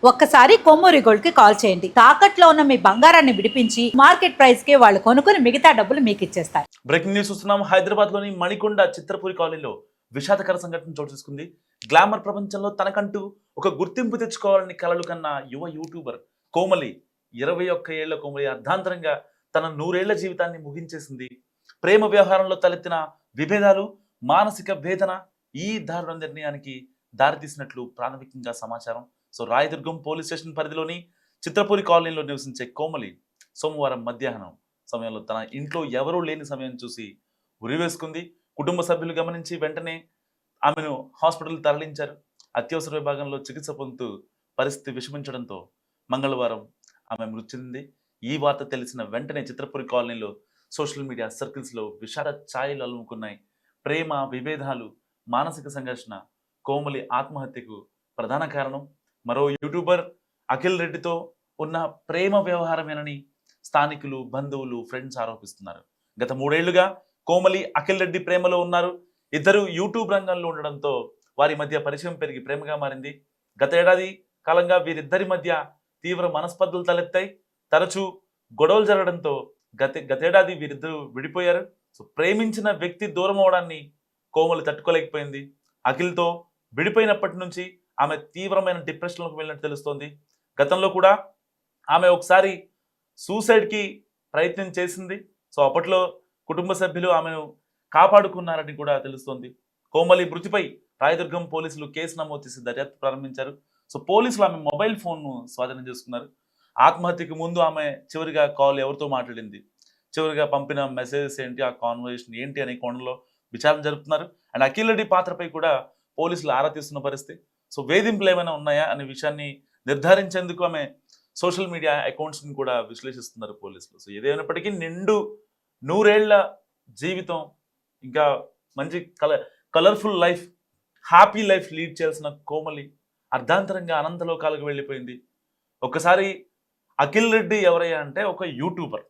ఒక్కసారి కొమ్మూరి గోల్డ్ కి కాల్ చేయండి. తాకట్లో ఉన్న మీ బంగారాన్ని విడిపించి మార్కెట్ ప్రైస్ కి వాళ్ళు కొనుక్కుని మిగతా డబ్బులు మీకు ఇచ్చేస్తారు. బ్రేకింగ్ న్యూస్ చూస్తున్నాం. హైదరాబాద్ లోని మణికొండ చిత్రపురి కాలనీలో విషాదకర సంఘటన చోటు చేసుకుంది. గ్లామర్ ప్రపంచంలో తనకంటూ ఒక గుర్తింపు తెచ్చుకోవాలని కలలు కన్న యువ యూట్యూబర్ కోమలి 21 ఏళ్ల కోమలి అర్ధాంతరంగా తన 100 ఏళ్ల జీవితాన్ని ముగించేసింది. ప్రేమ వ్యవహారంలో తలెత్తిన విభేదాలు, మానసిక వేదన ఈ దారుణ నిర్ణయానికి దారితీసినట్లు ప్రాథమికంగా సమాచారం. సో రాయదుర్గం పోలీస్ స్టేషన్ పరిధిలోని చిత్రపురి కాలనీలో నివసించే కోమలి సోమవారం మధ్యాహ్నం సమయంలో తన ఇంట్లో ఎవరూ లేని సమయం చూసి ఉరివేసుకుంది. కుటుంబ సభ్యులు గమనించి వెంటనే ఆమెను హాస్పిటల్ తరలించారు. అత్యవసర విభాగంలో చికిత్స పొందుతూ పరిస్థితి విషమించడంతో మంగళవారం ఆమె మృతి చెందింది. ఈ వార్త తెలిసిన వెంటనే చిత్రపురి కాలనీలో సోషల్ మీడియా సర్కిల్స్లో విషాద ఛాయలు అలుముకున్నాయి. ప్రేమ విభేదాలు, మానసిక సంఘర్షణ కోమలి ఆత్మహత్యకు ప్రధాన కారణం. మరో యూట్యూబర్ అఖిల్ రెడ్డితో ఉన్న ప్రేమ వ్యవహారమేనని స్థానికులు, బంధువులు, ఫ్రెండ్స్ ఆరోపిస్తున్నారు. గత 3 ఏళ్లుగా కోమలి, అఖిల్ రెడ్డి ప్రేమలో ఉన్నారు. ఇద్దరు యూట్యూబ్ రంగంలో ఉండడంతో వారి మధ్య పరిచయం పెరిగి ప్రేమగా మారింది. గత ఏడాది కాలంగా వీరిద్దరి మధ్య తీవ్ర మనస్పర్ధలు తలెత్తాయి. తరచూ గొడవలు జరగడంతో గతేడాది వీరిద్దరూ విడిపోయారు. సో ప్రేమించిన వ్యక్తి దూరం అవడాన్ని కోమలి తట్టుకోలేకపోయింది. అఖిల్తో విడిపోయినప్పటి నుంచి ఆమె తీవ్రమైన డిప్రెషన్లోకి వెళ్ళినట్టు తెలుస్తోంది. గతంలో కూడా ఆమె ఒకసారి సూసైడ్కి ప్రయత్నం చేసింది. సో అప్పట్లో కుటుంబ సభ్యులు ఆమెను కాపాడుకున్నారని కూడా తెలుస్తోంది. కోమలి మృతిపై రాయదుర్గం పోలీసులు కేసు నమోదు చేసి దర్యాప్తు ప్రారంభించారు. సో పోలీసులు ఆమె మొబైల్ ఫోన్ను స్వాధీనం చేసుకున్నారు. ఆత్మహత్యకు ముందు ఆమె చివరిగా కాల్ ఎవరితో మాట్లాడింది, చివరిగా పంపిన మెసేజెస్ ఏంటి, ఆ కాన్వర్సేషన్ ఏంటి అనే కోణంలో విచారణ జరుపుతున్నారు. అండ్ అఖిల్ రెడ్డి పాత్రపై కూడా పోలీసులు ఆరా తీస్తున్న పరిస్థితి. సో వేధింపులు ఏమైనా ఉన్నాయా అనే విషయాన్ని నిర్ధారించేందుకు ఆమె సోషల్ మీడియా అకౌంట్స్ని కూడా విశ్లేషిస్తున్నారు పోలీసులు. సో ఏదైనప్పటికీ నిండు 100 ఏళ్ల జీవితం, ఇంకా మంచి colourful life, happy life lead చేయాల్సిన కోమలి అర్ధాంతరంగా అనంతలోకాలకు వెళ్ళిపోయింది. ఒక్కసారి అఖిల్ రెడ్డి ఎవరయ్యా అంటే ఒక యూట్యూబర్.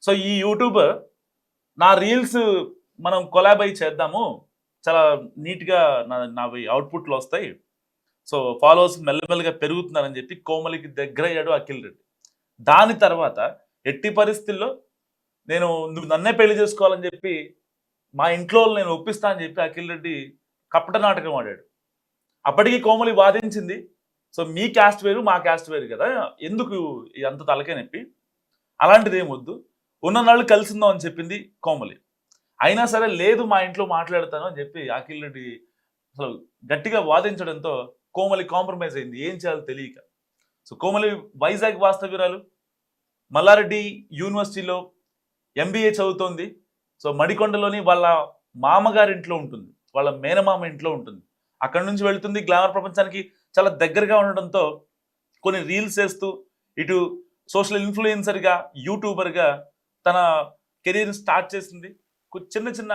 సో ఈ యూట్యూబర్ నా రీల్స్ మనం కొలాబ్ అయి చేద్దాము, చాలా నీట్గా నావి అవుట్పుట్లు వస్తాయి, సో ఫాలోవర్స్ మెల్లమెల్లగా పెరుగుతున్నారని చెప్పి కోమలికి దగ్గర అయ్యాడు అఖిల్ రెడ్డి. దాని తర్వాత ఎట్టి పరిస్థితుల్లో నువ్వు నన్నే పెళ్లి చేసుకోవాలని చెప్పి మా ఇంట్లో నేను ఒప్పిస్తా అని చెప్పి అఖిల్ రెడ్డి కపట నాటకం ఆడాడు. అప్పటికి కోమలి వాదించింది, సో మీ క్యాస్ట్ వేరు మా క్యాస్ట్ వేరు కదా, ఎందుకు అంత తలకే నొప్పి, అలాంటిది ఏమొద్దు, ఉన్న నాళ్ళు కలిసిందాం అని చెప్పింది కోమలి. అయినా సరే లేదు మా ఇంట్లో మాట్లాడతాను అని చెప్పి అఖిల్ రెడ్డి అసలు గట్టిగా వాదించడంతో కోమలి కాంప్రమైజ్ అయింది, ఏం చేయాలో తెలియక. సో కోమలి వైజాగ్ వాస్తవ్యురాలు, మల్లారెడ్డి యూనివర్సిటీలో MBA చదువుతోంది. సో మణికొండలోని వాళ్ళ మామగారి ఇంట్లో ఉంటుంది, వాళ్ళ మేనమామ ఇంట్లో ఉంటుంది. అక్కడి నుంచి వెళ్తుంది. గ్లామర్ ప్రపంచానికి చాలా దగ్గరగా ఉండడంతో కొన్ని రీల్స్ చేస్తూ ఇటు సోషల్ ఇన్ఫ్లుయెన్సర్గా, యూట్యూబర్గా తన కెరీర్ని స్టార్ట్ చేసింది. చిన్న చిన్న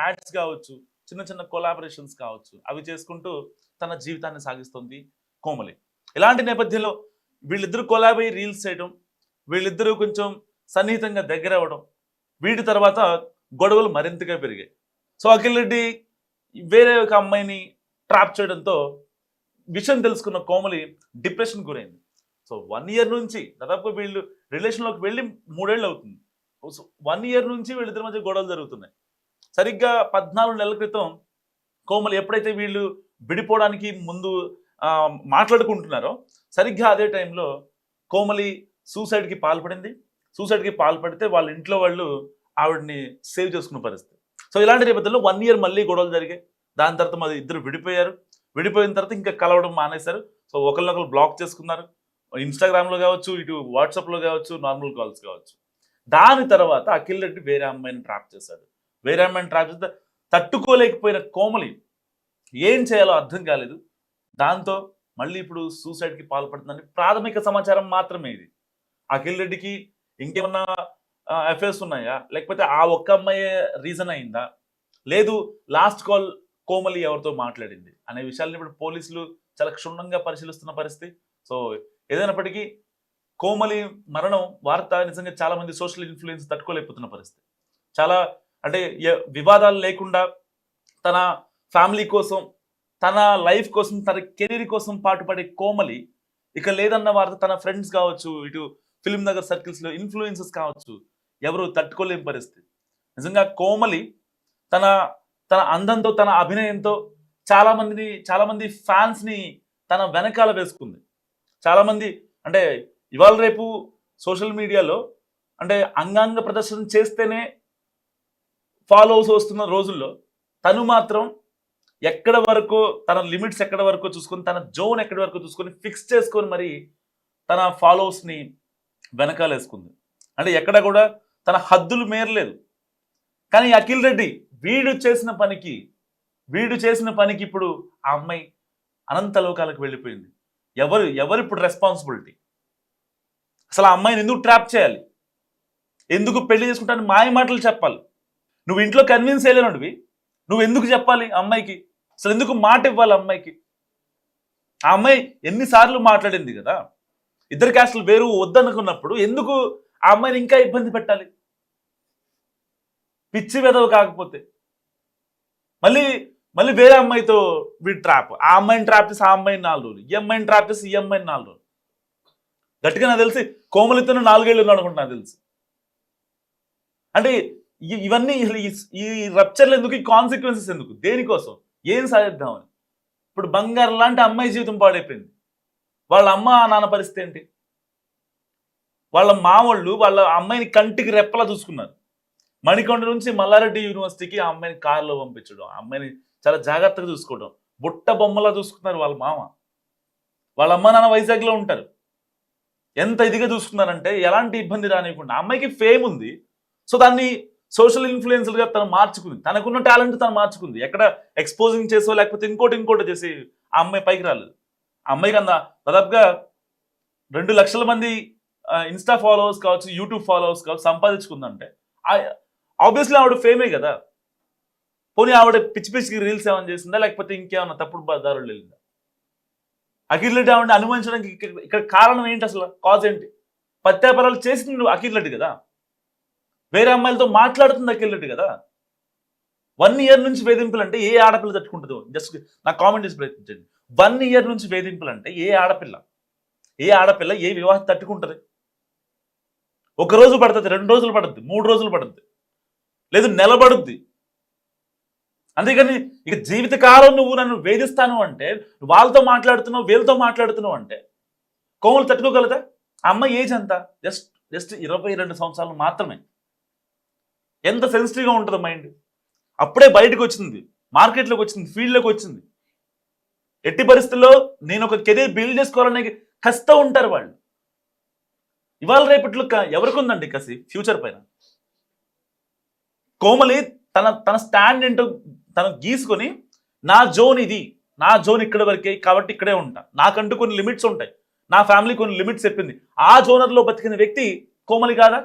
యాడ్స్ కావచ్చు, చిన్న చిన్న కొలాబరేషన్స్ కావచ్చు, అవి చేసుకుంటూ తన జీవితాన్ని సాగిస్తుంది కోమలి. ఇలాంటి నేపథ్యంలో వీళ్ళిద్దరూ కొలాబ్ అయ్యి రీల్స్ చేయడం, వీళ్ళిద్దరూ కొంచెం సన్నిహితంగా దగ్గర అవ్వడం, వీటి తర్వాత గొడవలు మరింతగా పెరిగాయి. సో అఖిల్ రెడ్డి వేరే ఒక అమ్మాయిని ట్రాప్ చేయడంతో విషయం తెలుసుకున్న కోమలి డిప్రెషన్ గురైంది. సో 1 ఇయర్ నుంచి దాదాపు వీళ్ళు రిలేషన్లోకి వెళ్ళి 3 ఏళ్ళు అవుతుంది. 1 ఇయర్ నుంచి వీళ్ళిద్దరి మధ్య గొడవలు జరుగుతున్నాయి. సరిగ్గా 14 నెలల క్రితం కోమలి ఎప్పుడైతే వీళ్ళు విడిపోవడానికి ముందు మాట్లాడుకుంటున్నారో సరిగ్గా అదే టైంలో కోమలి సూసైడ్కి పాల్పడింది. సూసైడ్కి పాల్పడితే వాళ్ళ ఇంట్లో వాళ్ళు ఆవిడని సేవ్ చేసుకున్న పరిస్థితి. సో ఇలాంటి నేపథ్యంలో 1 ఇయర్ మళ్ళీ గొడవలు జరిగాయి. దాని తర్వాత మరి ఇద్దరు విడిపోయారు. విడిపోయిన తర్వాత ఇంకా కలవడం మానేశారు. సో ఒకరినొకరు బ్లాక్ చేసుకున్నారు, ఇన్స్టాగ్రామ్లో కావచ్చు, ఇటు వాట్సాప్లో కావచ్చు, నార్మల్ కాల్స్ కావచ్చు. దాని తర్వాత అఖిల్ రెడ్డి వేరే అమ్మాయిని ట్రాప్ చేశాడు. వేరే అమ్మాయిని ట్రాప్ చేస్తే తట్టుకోలేకపోయిన కోమలి ఏం చేయాలో అర్థం కాలేదు. దాంతో మళ్ళీ ఇప్పుడు సూసైడ్కి పాల్పడుతుందని ప్రాథమిక సమాచారం మాత్రమే ఇది. అఖిల్ రెడ్డికి ఇంకేమన్నా అఫేర్స్ ఉన్నాయా, లేకపోతే ఆ ఒక్క అమ్మాయి రీజన్ అయిందా, లేదు లాస్ట్ కాల్ కోమలి ఎవరితో మాట్లాడింది అనే విషయాలను ఇప్పుడు పోలీసులు చాలా క్షుణ్ణంగా పరిశీలిస్తున్న పరిస్థితి. సో ఏదైనప్పటికీ కోమలి మరణం వార్త నిజంగా చాలా మంది సోషల్ ఇన్ఫ్లుయెన్స్ తట్టుకోలేకపోతున్న పరిస్థితి. చాలా అంటే వివాదాలు లేకుండా తన ఫ్యామిలీ కోసం, తన లైఫ్ కోసం, తన కెరీర్ కోసం పాటుపడే కోమలి ఇక లేదన్న వార్త తన ఫ్రెండ్స్ కావచ్చు, ఇటు ఫిలిం నగర్ సర్కిల్స్లో ఇన్ఫ్లుయెన్సెస్ కావచ్చు, ఎవరు తట్టుకోలేని పరిస్థితి. నిజంగా కోమలి తన తన అందంతో, తన అభినయంతో చాలా మంది ఫ్యాన్స్ని తన వెనకాల వేసుకుంది. చాలామంది అంటే ఇవాళ రేపు సోషల్ మీడియాలో అంటే అంగాంగ ప్రదర్శన చేస్తేనే ఫాలోవర్స్ వస్తున్న రోజుల్లో తను మాత్రం ఎక్కడ వరకు తన లిమిట్స్ ఎక్కడ వరకు చూసుకొని, తన జోన్ ఎక్కడి వరకు చూసుకొని ఫిక్స్ చేసుకొని మరి తన ఫాలోవర్స్ని వెనకాలేసుకుంది. అంటే ఎక్కడ కూడా తన హద్దులు మేరలేదు. కానీ అఖిల్ రెడ్డి వీడు చేసిన పనికి ఇప్పుడు ఆ అమ్మాయి అనంత లోకాలకు వెళ్ళిపోయింది. ఎవరు ఇప్పుడు రెస్పాన్సిబిలిటీ? అసలు ఆ అమ్మాయిని ఎందుకు ట్రాప్ చేయాలి? ఎందుకు పెళ్లి చేసుకుంటాను మాయ మాటలు చెప్పాలి? నువ్వు ఇంట్లో కన్విన్స్ చేయలేనుడివి, నువ్వు ఎందుకు చెప్పాలి అమ్మాయికి? అసలు ఎందుకు మాట ఇవ్వాలి అమ్మాయికి? ఆ అమ్మాయి ఎన్నిసార్లు మాట్లాడింది కదా, ఇద్దరు క్యాస్టులు వేరు వద్దనుకున్నప్పుడు ఎందుకు ఆ అమ్మాయిని ఇంకా ఇబ్బంది పెట్టాలి? పిచ్చి వెదవ కాకపోతే మళ్ళీ వేరే అమ్మాయితో వీడు ట్రాప్. ఆ అమ్మాయిని ట్రాప్ చేసి ఆ అమ్మాయిని 4 రోజులు, ఈ అమ్మాయిని ట్రాప్ చేసి ఈ అమ్మాయిని 4 రోజులు. గట్టిగా నాకు తెలిసి కోమలితో 4 ఏళ్ళు ఉన్నాడు అనుకుంటా నాకు తెలిసి. అంటే ఇవన్నీ ఈ రప్చర్లు ఎందుకు, ఈ కాన్సిక్వెన్సెస్ ఎందుకు, దేనికోసం, ఏం సాధిద్దామని? ఇప్పుడు బంగారం లాంటి అమ్మాయి జీవితం పాడైపోయింది. వాళ్ళ అమ్మ నాన్న పరిస్థితి ఏంటి? వాళ్ళ మామూళ్ళు వాళ్ళ అమ్మాయిని కంటికి రెప్పలా చూసుకున్నారు. మణికొండ నుంచి మల్లారెడ్డి యూనివర్సిటీకి ఆ అమ్మాయిని కారులో పంపించడం, ఆ అమ్మాయిని చాలా జాగ్రత్తగా చూసుకోవడం, బుట్ట బొమ్మలా చూసుకున్నారు వాళ్ళ మామ. వాళ్ళ అమ్మ నాన్న వైజాగ్లో ఉంటారు. ఎంత ఇదిగా చూసుకున్నారంటే ఎలాంటి ఇబ్బంది రానివ్వకుండా. ఆ అమ్మాయికి ఫేమ్ ఉంది, సో దాన్ని సోషల్ ఇన్ఫ్లుయెన్సర్గా తను మార్చుకుంది. తనకున్న టాలెంట్ తను మార్చుకుంది. ఎక్కడ ఎక్స్పోజింగ్ చేసో లేకపోతే ఇంకోటి చేసి ఆ అమ్మాయి పైకి రాలేదు. ఆ అమ్మాయికి దాదాపుగా 2 లక్షల మంది ఇన్స్టా ఫాలోవర్స్ కావచ్చు, యూట్యూబ్ ఫాలోవర్స్ కావచ్చు సంపాదించుకుందంటే ఆబ్వియస్లీ ఆవిడ ఫేమే కదా. పోనీ ఆవిడ పిచ్చి రీల్స్ ఏమైనా చేసిందా, లేకపోతే ఇంకేమన్నా తప్పుడు దారులు వెళ్ళిందా? అఖిల్ రెడ్డి ఆవిడని అనుమానించడానికి ఇక్కడ కారణం ఏంటి? అసలు కాజ్ ఏంటి? పత్యాపరాలు చేసింది అఖిల్ రెడ్డి కదా, వేరే అమ్మాయిలతో మాట్లాడుతుంది అఖిల్ రెడ్డి కదా. 1 ఇయర్ నుంచి వేధింపులు అంటే ఏ ఆడపిల్ల తట్టుకుంటుందో? జస్ట్ నాకు కామెంట్ చేసి ప్రయత్నించండి. 1 ఇయర్ నుంచి వేధింపులు అంటే ఏ ఆడపిల్ల ఏ వివాహం తట్టుకుంటుంది? 1 రోజు పడుతుంది, 2 రోజులు పడుతుంది, 3 రోజులు పడుతుంది, లేదు నిలబడుద్ది. అంతేకాని ఇక జీవితకాలం నువ్వు నన్ను వేధిస్తాను అంటే, వాళ్ళతో మాట్లాడుతున్నావు వీళ్ళతో మాట్లాడుతున్నావు అంటే కోమలు తట్టుకోగలదా? ఆ అమ్మాయి ఏజ్ ఎంత? జస్ట్ 22 సంవత్సరాలు మాత్రమే. ఎంత సెన్సిటివ్గా ఉంటుంది మైండ్. అప్పుడే బయటకు వచ్చింది, మార్కెట్లోకి వచ్చింది, ఫీల్డ్లోకి వచ్చింది. ఎట్టి పరిస్థితుల్లో నేను ఒక కెరీర్ బిల్డ్ చేసుకోవాలనే కష్టం ఉంటారు వాళ్ళు. ఇవాళ రేపట్లో ఎవరికి ఉందండి కసి ఫ్యూచర్ పైన? కోమలి తన స్టాండ్ ఏంటో తను గీసుకొని, నా జోన్ ఇది, నా జోన్ ఇక్కడ వరకే కాబట్టి ఇక్కడే ఉంటా, నాకంటూ కొన్ని లిమిట్స్ ఉంటాయి, నా ఫ్యామిలీ కొన్ని లిమిట్స్ చెప్పింది. ఆ జోనర్లో బతికిన వ్యక్తి కోమలి కాదా?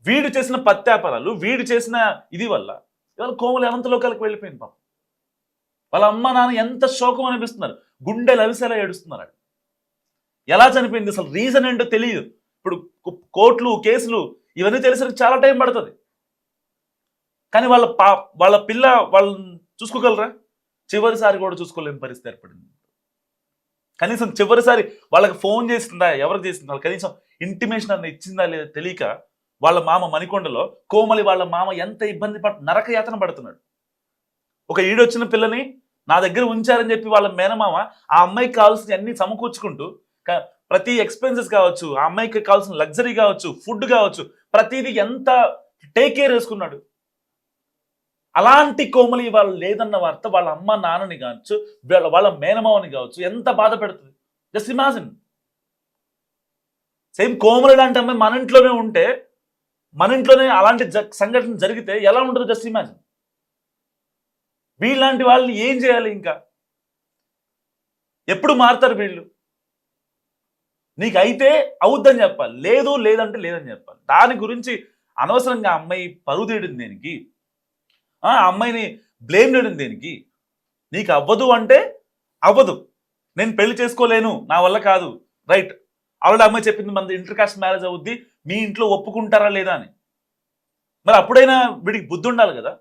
వీడు చేసిన పత్యాపరాలు, వీడు చేసిన ఇది వల్ల ఇవాళ కోమలి అనంత లోకాలకు వెళ్ళిపోయింది. పాపం వాళ్ళ అమ్మ నాన్న ఎంత శోకం అనిపిస్తున్నారు, గుండెలు అవిసేలా ఏడుస్తున్నారు. ఎలా చనిపోయింది అసలు రీజన్ ఏంటో తెలియదు. ఇప్పుడు కోర్టులు కేసులు ఇవన్నీ తెలిసరికి చాలా టైం పడుతుంది. కానీ వాళ్ళ పిల్ల వాళ్ళని చూసుకోగలరా? చివరిసారి కూడా చూసుకోలేని పరిస్థితి ఏర్పడింది. కనీసం చివరిసారి వాళ్ళకి ఫోన్ చేసిందా, ఎవరికి చేసిందా, కనీసం ఇంటిమేషన్ అన్న ఇచ్చిందా లేదా తెలియక వాళ్ళ మామ మణికొండలో కోమలి వాళ్ళ మామ ఎంత ఇబ్బంది నరక యాతన పడుతున్నాడు. ఒక ఈడొచ్చిన పిల్లని నా దగ్గర ఉంచారని చెప్పి వాళ్ళ మేనమామ ఆ అమ్మాయికి కావాల్సిన అన్ని సమకూర్చుకుంటూ ప్రతి ఎక్స్పెన్సెస్ కావచ్చు, ఆ అమ్మాయికి కావాల్సిన లగ్జరీ కావచ్చు, ఫుడ్ కావచ్చు, ప్రతిదీ ఎంత టేక్ కేర్ చేసుకున్నాడు. అలాంటి కోమలి వాళ్ళు లేదన్న వార్త వాళ్ళ అమ్మ నాన్నని కావచ్చు, వాళ్ళ మేనమావని కావచ్చు ఎంత బాధ పెడుతుంది. Just imagine. సేమ్ కోమలి లాంటి అమ్మాయి మన ఇంట్లోనే ఉంటే, మన ఇంట్లోనే అలాంటి సంఘటన జరిగితే ఎలా ఉంటుందో జస్ట్ ఇమాజిన్. వీళ్ళలాంటి వాళ్ళని ఏం చేయాలి? ఇంకా ఎప్పుడు మారుతారు వీళ్ళు? నీకు అయితే అవుద్దని చెప్పాలి, లేదంటే లేదని చెప్పాలి. దాని గురించి అనవసరంగా అమ్మాయి పరువు తీయడం దేనికి? ఆ అమ్మాయిని బ్లేమ్ చేయడం దేనికి? నీకు అవ్వదు అంటే అవ్వదు, నేను పెళ్లి చేసుకోలేను, నా వల్ల కాదు, రైట్. ఆల్రెడీ అమ్మాయి చెప్పింది మనది ఇంటర్ కాస్ట్ మ్యారేజ్ అవుద్ది, మీ ఇంట్లో ఒప్పుకుంటారా లేదా అని. మరి అప్పుడైనా వీడికి బుద్ధి ఉండాలి కదా.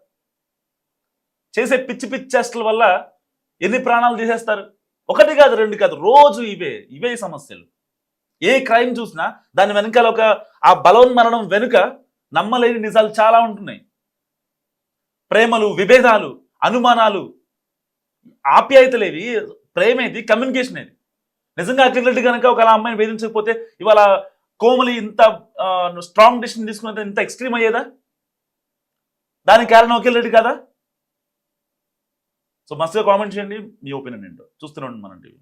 చేసే పిచ్చి చేష్టల వల్ల ఎన్ని ప్రాణాలు తీసేస్తారు? ఒకటి కాదు, రెండు కాదు, రోజు ఇవే సమస్యలు. ఏ క్రైమ్ చూసినా దాని వెనకాల ఆ బలోన్మరణం వెనుక నమ్మలేని నిజాలు చాలా ఉంటున్నాయి. ప్రేమలు, విభేదాలు, అనుమానాలు, ఆప్యాయతలేవి, ప్రేమేది, కమ్యూనికేషన్ ఏది. నిజంగా అఖిల్ రెడ్డి కనుక ఒక అమ్మాయిని వేధించకపోతే ఇవాళ కోమలి ఇంత స్ట్రాంగ్ డిసిషన్ తీసుకున్నది ఇంత ఎక్స్ట్రీమ్ అయ్యేదా? దానికి కారణం అఖిల్ రెడ్డి కదా? సో మస్తుగా కామెంట్ చేయండి, మీ ఒపీనియన్ ఏంటో. చూస్తూనే ఉండండి మన టీవీ.